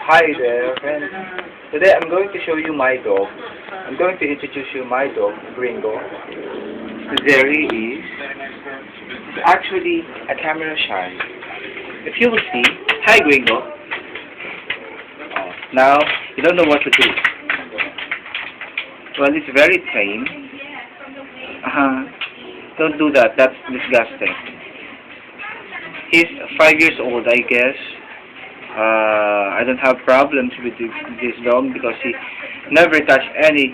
Hi there, friends. Today I'm going to show you my dog. I'm going to introduce you my dog, Gringo. There he is. He's actually a camera shy. If you will see, hi Gringo. Now, you don't know what to do. Well, it's very tame. Don't do that. That's disgusting. He's 5 years old, I guess. I don't have problems with this dog because he never touched any.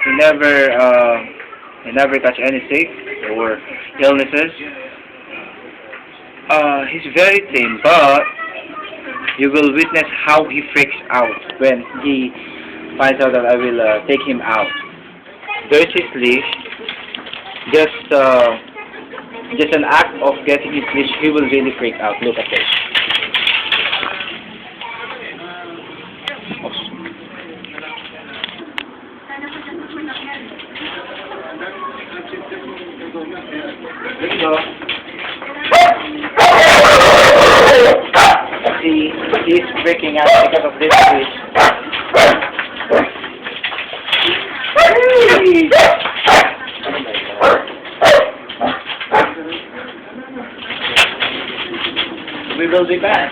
He never touched any sick or illnesses. He's very tame, but you will witness how he freaks out when he finds out that I will take him out. There's his leash. Just an act of getting his leash, he will really freak out. Look at this. Gringo. See, he's freaking out because of this leash. We will be back.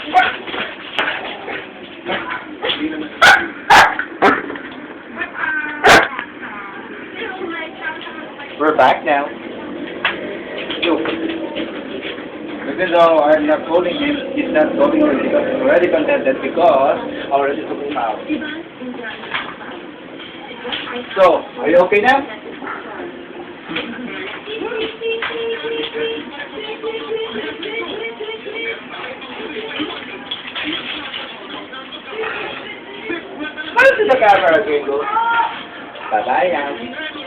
We're back now. Look. Even though I'm not holding him, he's not going away because he's already contented because I already took him out. So, are you okay now? Smile to the camera, Gringo. Bye-bye now.